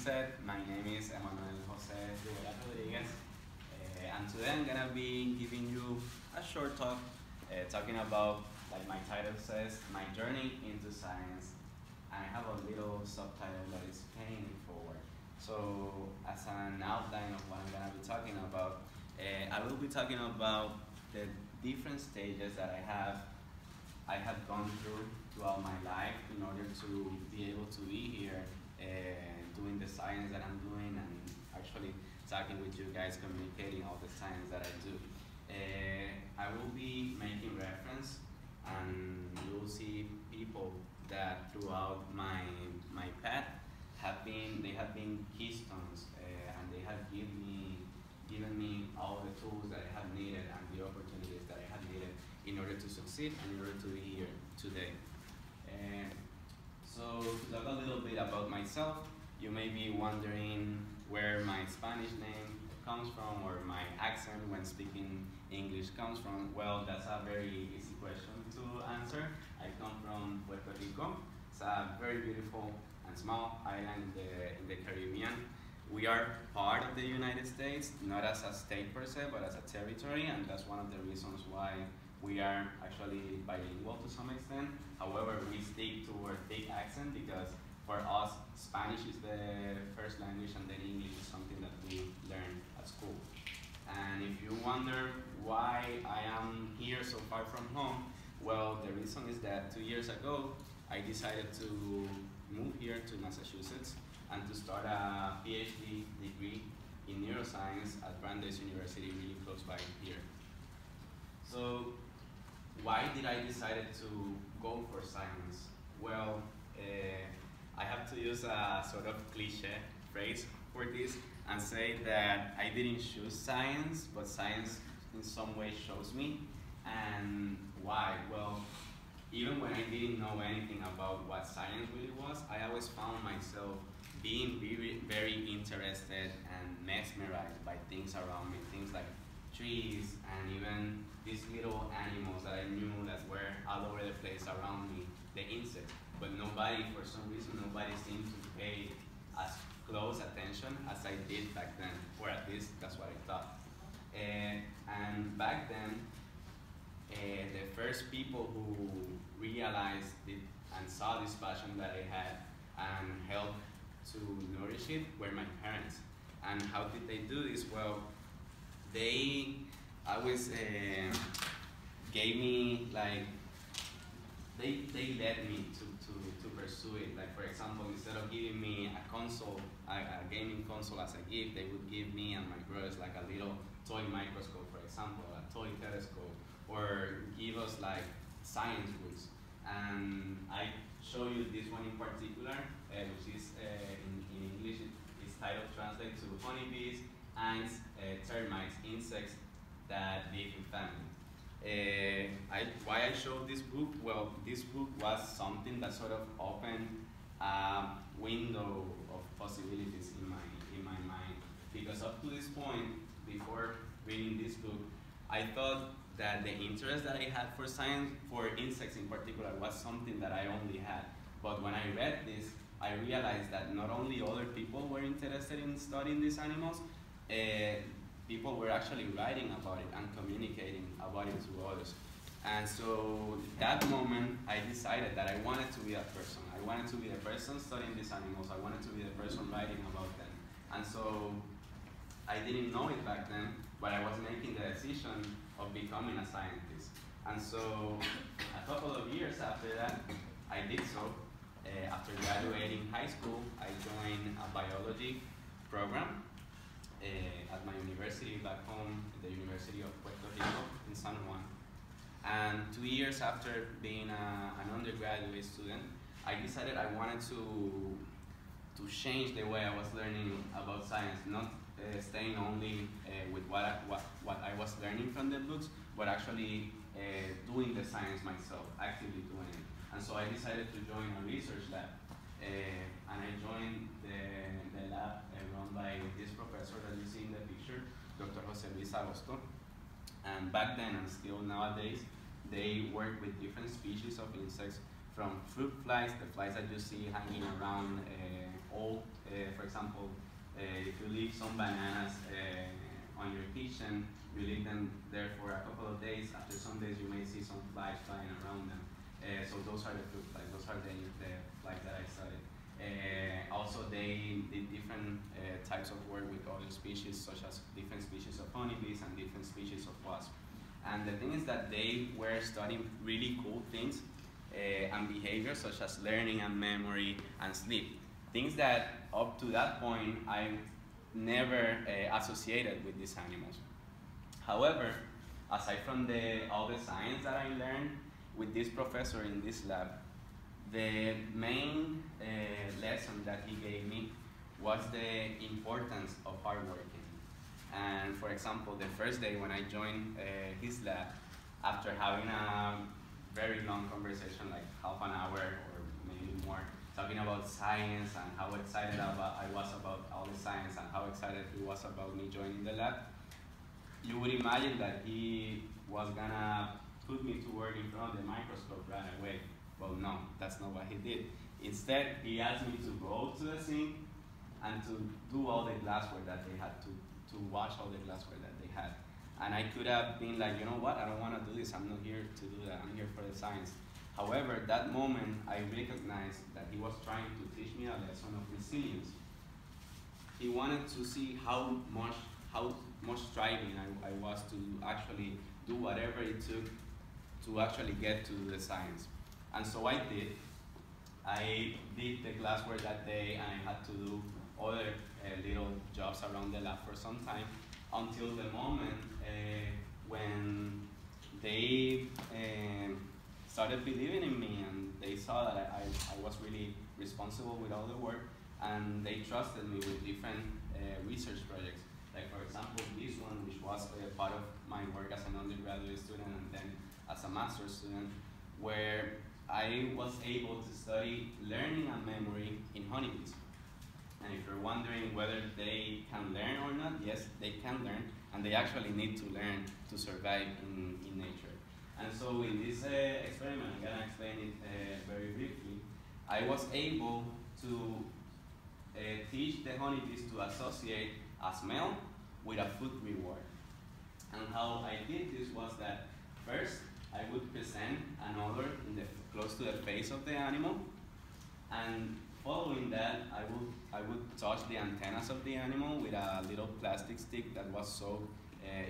Said, my name is Emmanuel Rivera-Rodriguez, and today I'm gonna be giving you a short talk talking about, like my title says, my journey into science. And I have a little subtitle that is paying it forward. So, as an outline of what I'm gonna be talking about, I will be talking about the different stages that I have gone through throughout my life in order to be able to be here doing the science that I'm doing and actually talking with you guys, communicating all the science that I do. I will be making reference, and you will see people that throughout my path have been keystones, and they have given me all the tools that I have needed and the opportunities that I have needed in order to succeed and in order to be here today. So to talk a little bit about myself, you may be wondering where my Spanish name comes from or my accent when speaking English comes from. Well, that's a very easy question to answer. I come from Puerto Rico. It's a very beautiful and small island in the Caribbean. We are part of the United States, not as a state per se, but as a territory, and that's one of the reasons why we are actually bilingual to some extent. However, we stick to our thick accent because for us, Spanish is the first language and then English is something that we learn at school. And if you wonder why I am here so far from home, well, the reason is that 2 years ago, I decided to move here to Massachusetts and to start a PhD degree in neuroscience at Brandeis University, really close by here. So, why did I decide to go for science? Well, I have to use a sort of cliche phrase for this and say that I didn't choose science, but science in some way chose me. And why? Well, even when I didn't know anything about what science really was, I always found myself being very interested and mesmerized by things around me, things like trees and even these little animals that I knew that were all over the place around me, the insects. But nobody, for some reason, nobody seemed to pay as close attention as I did back then, or at least that's what I thought. And back then, the first people who realized it and saw this passion that I had and helped to nourish it were my parents. And how did they do this? Well, they always gave me, like, they led me to pursue it. Like, for example, instead of giving me a console, a gaming console as a gift, they would give me and my brothers like a little toy microscope, for example, a toy telescope, or give us like science books. And I show you this one in particular, which is in English, it's titled translate to honeybees, ants, termites, insects that live in family. Why I showed this book? Well, this book was something that sort of opened a window of possibilities in my mind. Because up to this point, before reading this book, I thought that the interest that I had for science, for insects in particular, was something that I only had. But when I read this, I realized that not only other people were interested in studying these animals, people were actually writing about it and communicating about it to others. And so that moment, I decided that I wanted to be a person. I wanted to be the person studying these animals. I wanted to be the person writing about them. And so I didn't know it back then, but I was making the decision of becoming a scientist. And so a couple of years after that, I did so. After graduating high school, I joined a biology program at my university back home, the University of Puerto Rico in San Juan. And 2 years after being an undergraduate student, I decided I wanted to change the way I was learning about science, not staying only with what I was learning from the books, but actually doing the science myself, actively doing it. And so I decided to join a research lab. And I joined the lab run by this professor that you see in the picture, Dr. Jose Luis Agosto. And back then, and still nowadays, they work with different species of insects, from fruit flies, the flies that you see hanging around old, for example, if you leave some bananas on your kitchen, you leave them there for a couple of days. After some days, you may see some flies flying around them. So those are the fruit flies. Those are the flies that I studied. Also, they did different types of work with other species, such as different species of honeybees and different species of wasps. And the thing is that they were studying really cool things and behaviors, such as learning and memory and sleep. Things that up to that point I never associated with these animals. However, aside from all the science that I learned with this professor in this lab, the main lesson that he gave me was the importance of hard working. And for example, the first day when I joined his lab, after having a very long conversation, like half an hour or maybe more, talking about science and how excited I was about all the science and how excited he was about me joining the lab, you would imagine that he was gonna put me to work in front of the microscope right away. Well, no, that's not what he did. Instead, he asked me to go to the sink and to do all the glassware that they had, to wash all the glassware that they had. And I could have been like, you know what, I don't want to do this, I'm not here to do that, I'm here for the science. However, that moment, I recognized that he was trying to teach me a lesson of resilience. He wanted to see how much striving I was to actually do whatever it took to actually get to the science. And so I did. I did the glassware that day, and I had to do other little jobs around the lab for some time, until the moment when they started believing in me, and they saw that I was really responsible with all the work, and they trusted me with different research projects. Like for example, this one, which was part of my work as an undergraduate student and then as a master's student, where I was able to study learning and memory in honeybees. And if you're wondering whether they can learn or not, yes, they can learn, and they actually need to learn to survive in nature. And so in this experiment, I'm gonna explain it very briefly, I was able to teach the honeybees to associate a smell with a food reward. And how I did this was that first, I would present an odor close to the face of the animal, and following that, I would touch the antennas of the animal with a little plastic stick that was soaked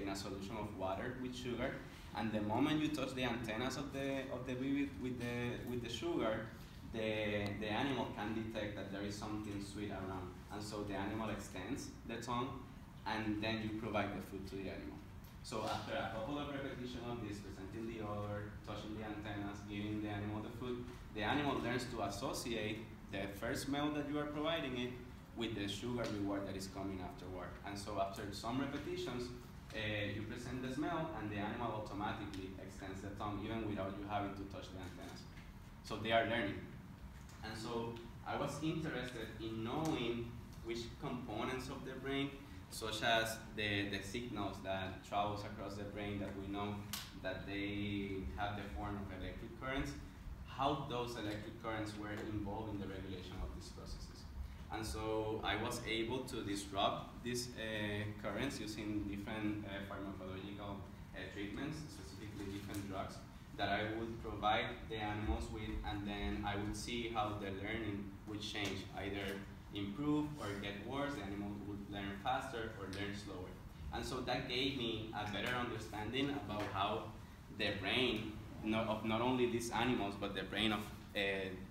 in a solution of water with sugar. And the moment you touch the antennas of the bee with the sugar, the animal can detect that there is something sweet around. And so the animal extends the tongue, and then you provide the food to the animal. So after a couple of repetitions of this, presenting the odor, touching the antennas, giving the animal the food, the animal learns to associate the first smell that you are providing it with the sugar reward that is coming afterward. And so after some repetitions, you present the smell, and the animal automatically extends the tongue even without you having to touch the antennas. So they are learning. And so I was interested in knowing which components of the brain, such as the signals that travels across the brain that we know that they have the form of electric currents, how those electric currents were involved in the regulation of these processes. And so I was able to disrupt these currents using different pharmacological treatments, specifically different drugs, that I would provide the animals with, and then I would see how the learning would change, either improve or get worse. The animal would learn faster or learn slower. And so that gave me a better understanding about how the brain of not only these animals, but the brain of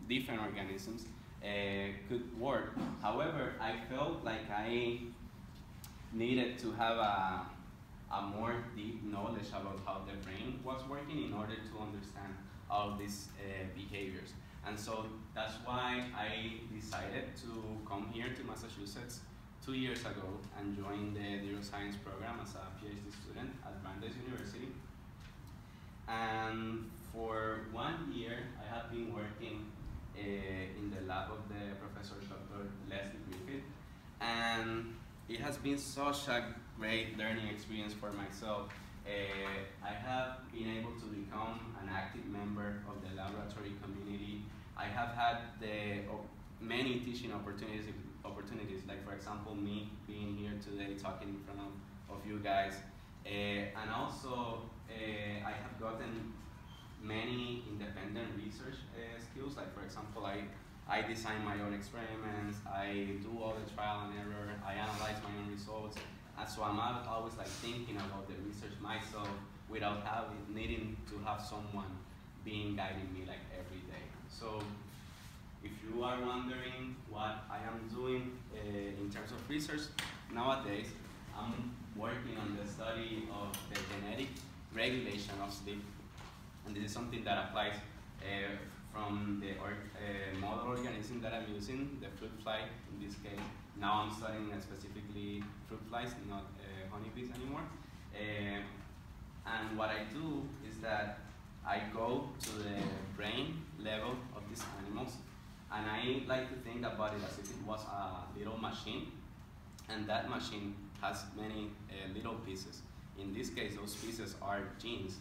different organisms could work. However, I felt like I needed to have a more deep knowledge about how the brain was working in order to understand all these behaviors. And so that's why I decided to come here to Massachusetts 2 years ago and join the neuroscience program as a PhD student at Brandeis University. And for 1 year, I have been working in the lab of the Professor Dr. Leslie Griffith. And it has been such a great learning experience for myself. I have been able to become an active member of the laboratory community. I have had many teaching opportunities opportunities, like for example me being here today talking in front of you guys. And also I have gotten many independent research skills, like for example I design my own experiments, I do all the trial and error, I analyze my own results, and so I'm always like thinking about the research myself without needing to have someone being guiding me like every day. So if you are wondering what I am doing in terms of research, nowadays I'm working on the study of the genetic regulation of sleep, and this is something that applies from the model organism that I'm using, the fruit fly in this case. Now I'm studying specifically fruit flies, not honeybees anymore. And what I do is that I go to the brain level of these animals, and I like to think about it as if it was a little machine, and that machine has many little pieces. In this case, those pieces are genes.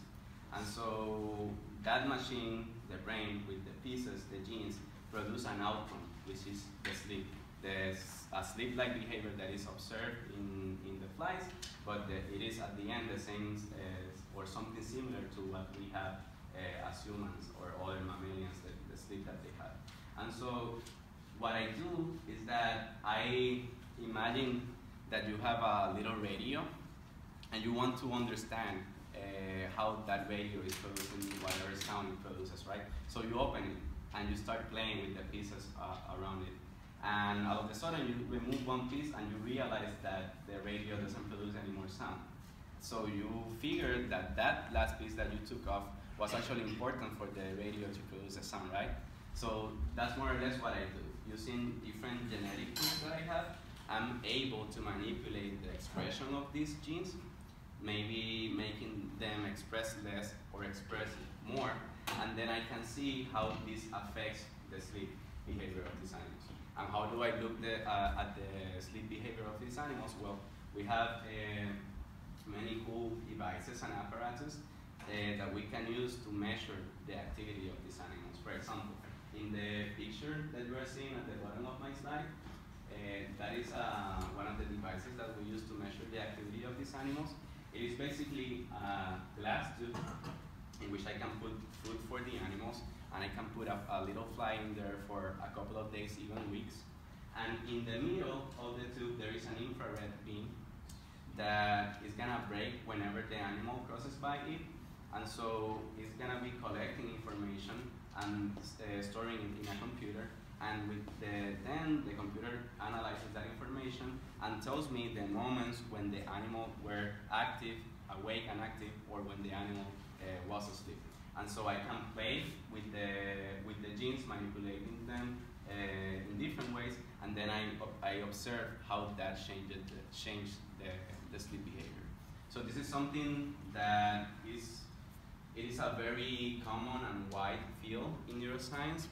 And so that machine, the brain with the pieces, the genes, produce an outcome, which is the sleep. There's a sleep-like behavior that is observed in the flies, but it is at the end the same or something similar to what we have as humans or other mammalians, the sleep that they have. And so what I do is that I imagine that you have a little radio and you want to understand how that radio is producing whatever sound it produces, right? So you open it and you start playing with the pieces around it. And all of a sudden you remove one piece and you realize that the radio doesn't produce any more sound. So you figure that that last piece that you took off was actually important for the radio to produce a sound, right? So that's more or less what I do. Using different genetic tools that I have, I'm able to manipulate the expression of these genes, maybe making them express less or express more, and then I can see how this affects the sleep behavior of these animals. And how do I look at the sleep behavior of these animals? Well, we have many cool devices and apparatus that we can use to measure the activity of these animals. For example, in the picture that you are seeing at the bottom of my slide, that is one of the devices that we use to measure the activity of these animals. It is basically a glass tube in which I can put food for the animals, and I can put a little fly in there for a couple of days, even weeks. And in the middle of the tube, there is an infrared beam that is gonna break whenever the animal crosses by it. And so it's gonna be collecting information and storing it in a computer. And then the computer analyzes that information and tells me the moments when the animal were active, awake and active, or when the animal was asleep. And so I can play with the genes, manipulating them in different ways, and then I observe how that changed the sleep behavior. So this is something that it is a very common and wide field in neuroscience.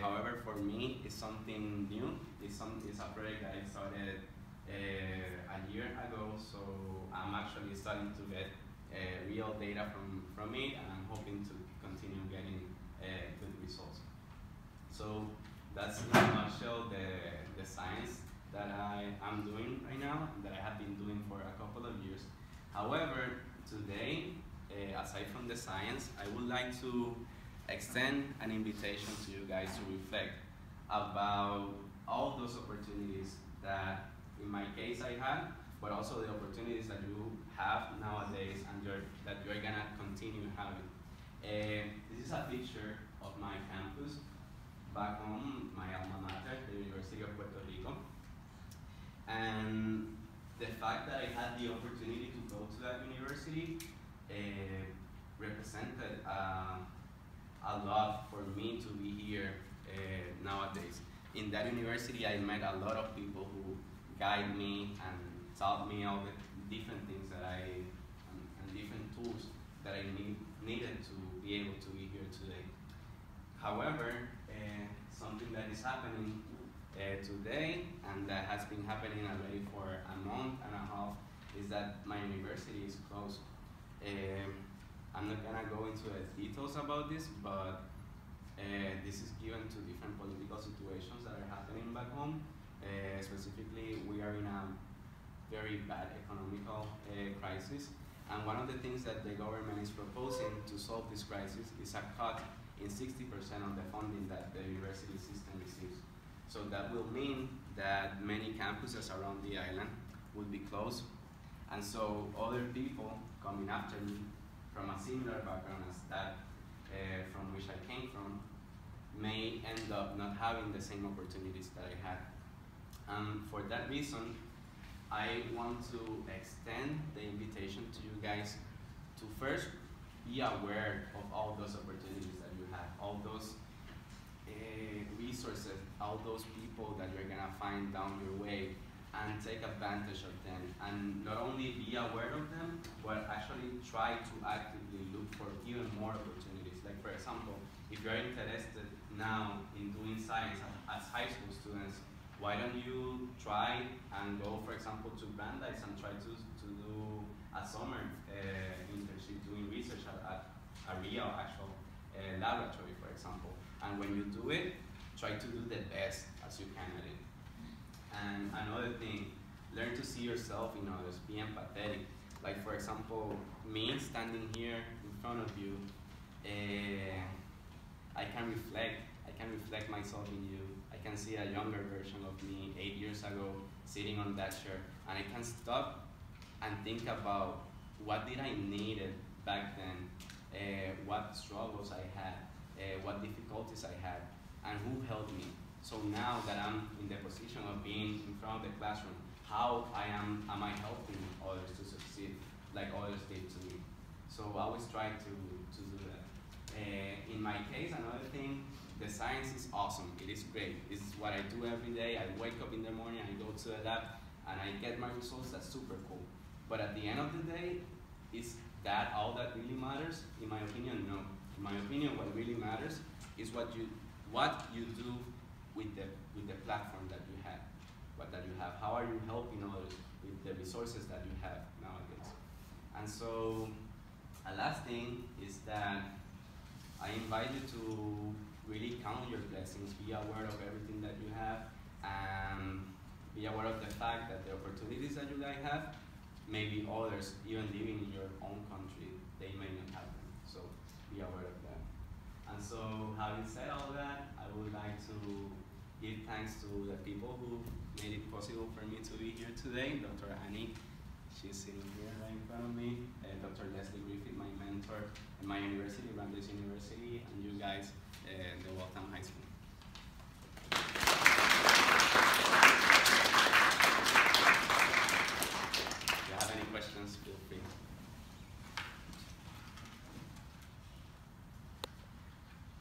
However, for me, it's something new. It's a project that I started a year ago, so I'm actually starting to get real data from it, and I'm hoping to continue getting good results. So that's in a nutshell the science that I am doing right now, and that I have been doing for a couple of years. However, today, aside from the science, I would like to extend an invitation to you guys to reflect about all those opportunities that in my case I had, but also the opportunities that you have nowadays and that you're gonna continue having. This is a picture of my campus back home, my alma mater, the University of Puerto Rico. And the fact that I had the opportunity to go to that university represented a lot for me to be here nowadays. In that university, I met a lot of people who guide me and taught me all the different things that and different tools that I needed to be able to be here today. However, something that is happening today, and that has been happening already for a month and a half, is that my university is closed. I'm not gonna go into the details about this, but this is given to different political situations that are happening back home. Specifically, we are in a very bad economical crisis, and one of the things that the government is proposing to solve this crisis is a cut in 60% of the funding that the university system receives. So that will mean that many campuses around the island will be closed, and so other people coming after me from a similar background as that from which I came from may end up not having the same opportunities that I had. For that reason, I want to extend the invitation to you guys to first be aware of all those opportunities that you have, all those resources, all those people that you're gonna find down your way, and take advantage of them. And not only be aware of them, but actually try to actively look for even more opportunities. Like for example, if you're interested now in doing science as high school students, why don't you try and go, for example, to Brandeis and try to do a summer internship doing research at a real actual laboratory, for example. And when you do it, try to do the best as you can at it. And another thing, learn to see yourself in others, be empathetic. Like for example, me standing here in front of you, I can reflect myself in you. I can see a younger version of me 8 years ago sitting on that chair, and I can stop and think about what did I needed back then, what struggles I had, what difficulties I had, and who helped me. So now that I'm in the position of being in front of the classroom, how am I helping others to succeed like others did to me? So I always try to do that. In my case, another thing, the science is awesome. It is great. It's what I do every day. I wake up in the morning, I go to the lab, and I get my results. That's super cool. But at the end of the day, is that all that really matters? In my opinion, no. In my opinion, what really matters is what you do with the platform that you have. How are you helping others with the resources that you have nowadays? And so, a last thing is that I invite you to really count your blessings, be aware of everything that you have, and be aware of the fact that the opportunities that you guys have, maybe others, even living in your own country, they may not have them. So be aware of that. And so, having said all that, I would like to give thanks to the people who made it possible for me to be here today. Dr. Annie, she's sitting here right in front of me, Dr. Leslie Griffith, my mentor at my university, Brandeis University, and you guys, the Waltham High School.